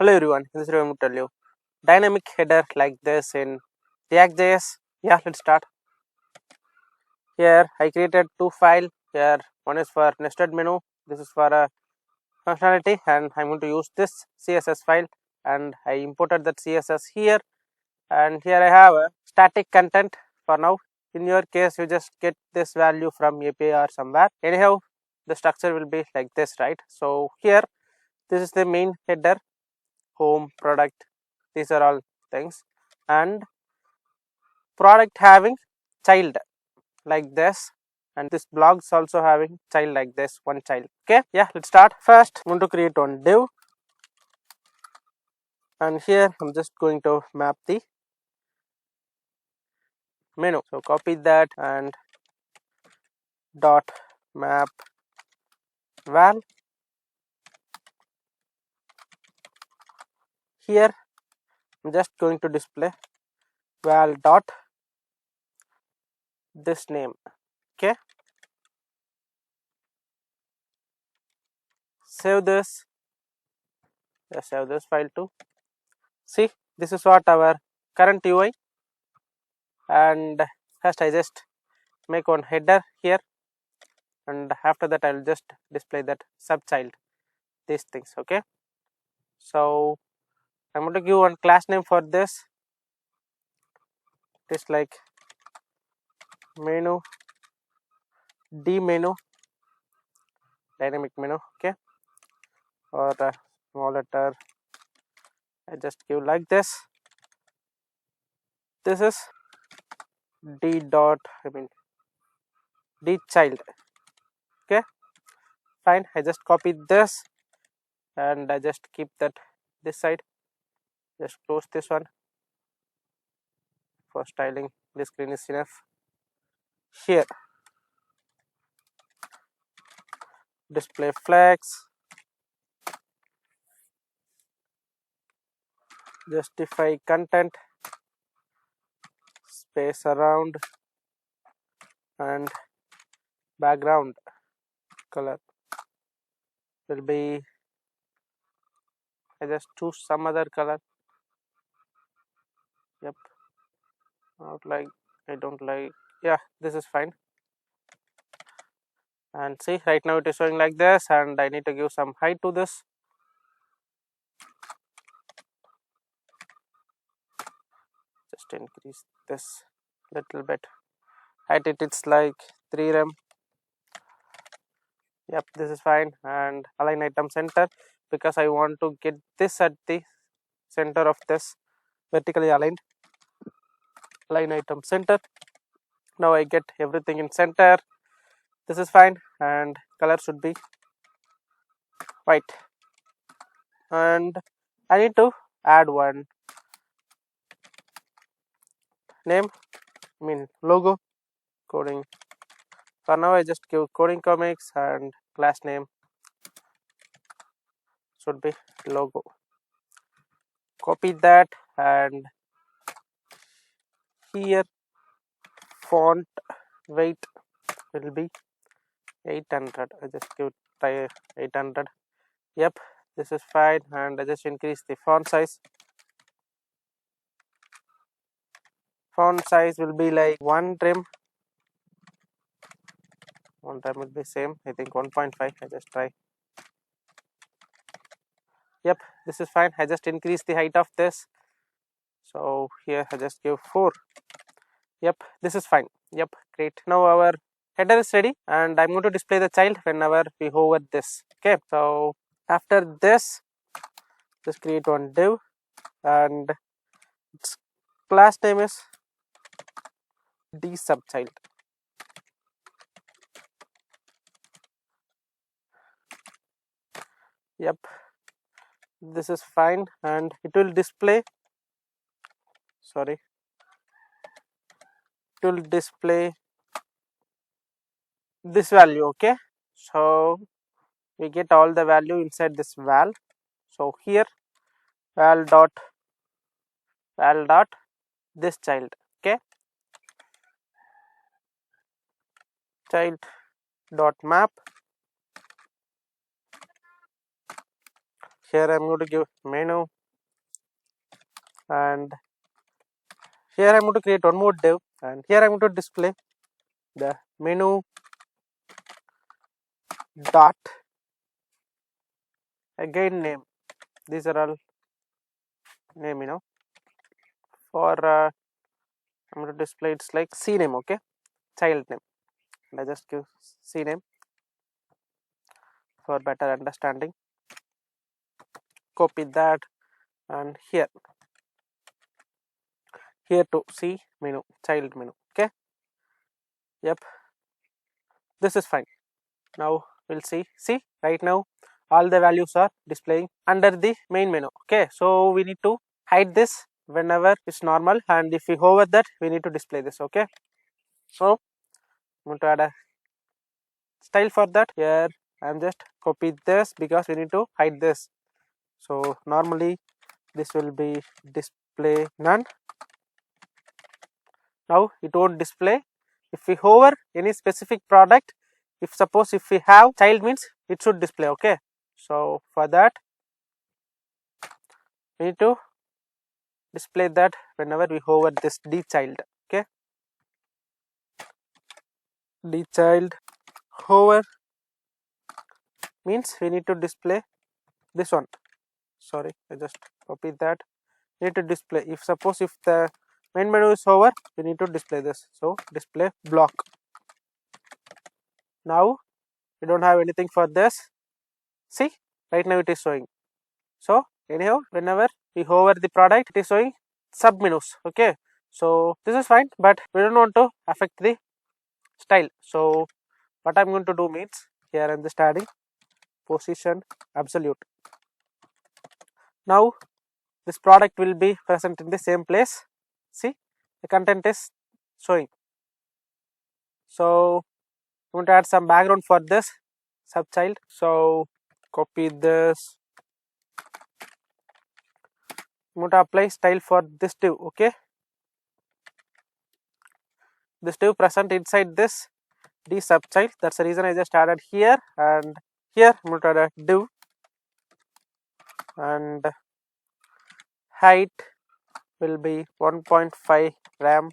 Hello everyone, this is Ravi to tell you dynamic header like this in React.js. Yeah, let's start. Here I created two files. Here one is for nested menu, this is for a functionality, and I'm going to use this CSS file, and I imported that CSS here, and here I have a static content for now. In your case, you just get this value from API or somewhere. Anyhow, the structure will be like this, right? So here this is the main header, home, product, these are all things, and product having child like this, and this blogs also having child like this, one child. Okay, yeah, let's start. First I'm going to create one div, and here I'm just going to map the menu. So copy that and dot map val. Here I'm just going to display val dot this name. Okay, save this. Just save this file too. See, this is what our current UI, and first I just make one header here, and after that I'll just display that subchild, these things. Okay, so I'm going to give one class name for this. It is like menu d menu, dynamic menu. Okay, or a small letter, I just give like this. This is d dot, d child. Okay, fine, I just copy this and I just keep that this side. Just close this one. For styling, this screen is enough. Here display flags, justify content, space around, and background color will be, I just choose some other color. Yep, not like, I don't like, yeah, this is fine. And see, right now it is showing like this, and I need to give some height to this. Just increase this little bit. Height it's like 3 rem. Yep, this is fine. And align item center, because I want to get this at the center of this, vertically aligned. Align item center. Now I get everything in center. This is fine, and color should be white. And I need to add one name, logo, coding. For now I just give coding comics, and class name should be logo. Copy that, and here font weight will be 800. I just give try 800. Yep, this is fine, and I just increase the font size. Font size will be like 1 trim. 1 trim will be same, I think 1.5. I just try. Yep, this is fine. I just increase the height of this. So here I just give 4. Yep, this is fine. Yep, great. Now our header is ready, and I'm going to display the child whenever we hover this. Okay, so after this, just create one div, and its class name is d subchild. Yep, this is fine, and it will display, sorry, it will display this value. Okay, so we get all the value inside this val. So here val dot this child. Okay, child dot map. here I'm going to give menu, and here I'm going to create one more div, and here I'm going to display the menu dot again name. These are all name, for I'm going to display it's like C name, okay, child name, and I just give C name for better understanding. Copy that, and here to C menu, child menu, okay. Yep, this is fine. Now we'll see right now all the values are displaying under the main menu, okay. So we need to hide this whenever it's normal, and if we hover that we need to display this, okay. So I'm going to add a style for that. Here I'm just copy this because we need to hide this. So normally this will be display none. Now it won't display if we hover any specific product. If suppose if we have child means it should display, okay. So for that we need to display that whenever we hover this d child, okay. D child hover means we need to display this one. Sorry, I just copy that. We need to display if suppose if the main menu is hover, we need to display this. So display block. Now we don't have anything for this. See, right now it is showing. So anyhow, whenever we hover the product, it is showing submenus, okay. So this is fine, but we don't want to affect the style. So what I'm going to do means here I'm just adding position absolute. Now this product will be present in the same place. See, the content is showing. So I'm going to add some background for this subchild. So copy this. I'm going to apply style for this div, okay. This div present inside this d subchild. That's the reason I just added here, and here I'm going to add a div, and height will be 1.5 ram,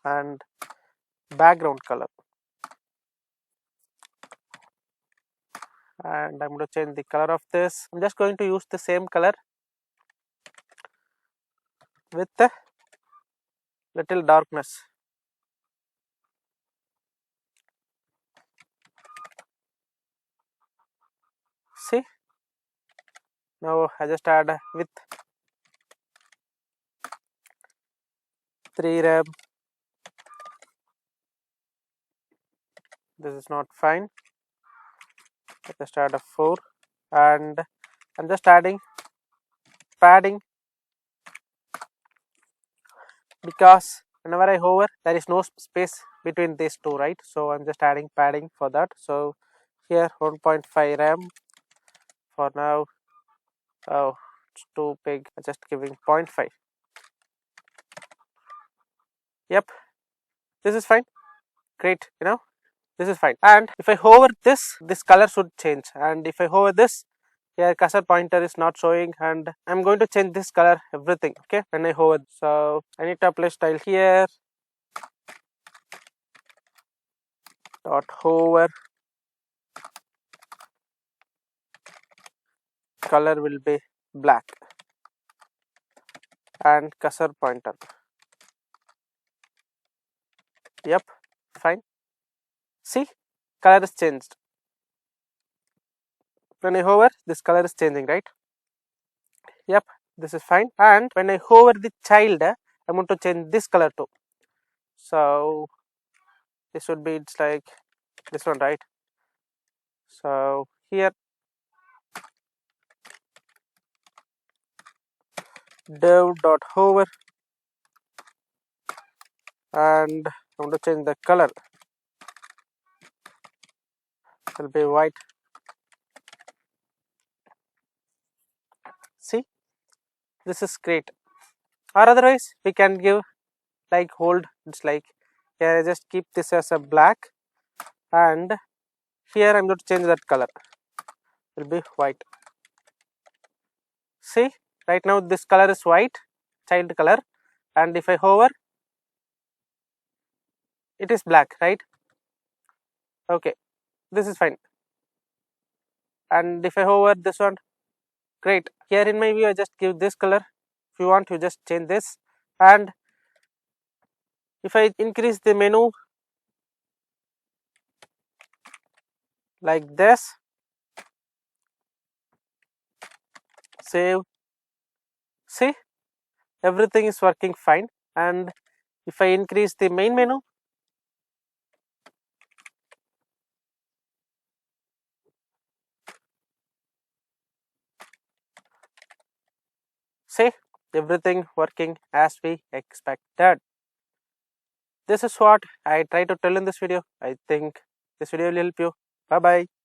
and background color, and I'm going to change the color of this. I'm just going to use the same color with a little darkness. See, now I just add with 3 ram. This is not fine. I just add a 4, and I'm just adding padding because whenever I hover there is no space between these two, right. So I'm just adding padding for that. So here 1.5 ram for now. Oh, it's too big. I'm just giving 0.5. Yep, this is fine. Great, this is fine. And if I hover this color should change, and if I hover this, here cursor pointer is not showing, and I'm going to change this color everything, okay, when I hover. So I need to apply style here, dot hover, color will be black, and cursor pointer. Yep, fine. See, color is changed. When I hover, this color is changing, right. Yep, this is fine. And when I hover the child, I'm going to change this color too. So this would be, it's like this one, right. So here div dot hover, and I want to change the color, it will be white. See, this is great. Or otherwise we can give like hold, it's like here I just keep this as a black, and here I'm going to change that color, it will be white. See, right now this color is white, child color, and if I hover, it is black, right? Okay, this is fine. And if I hover this one, great. Here in my view, I just give this color. If you want, you just change this. And if I increase the menu like this, save, see, everything is working fine. And if I increase the main menu, see, everything working as we expected. This is what I try to tell in this video. I think this video will help you. Bye bye.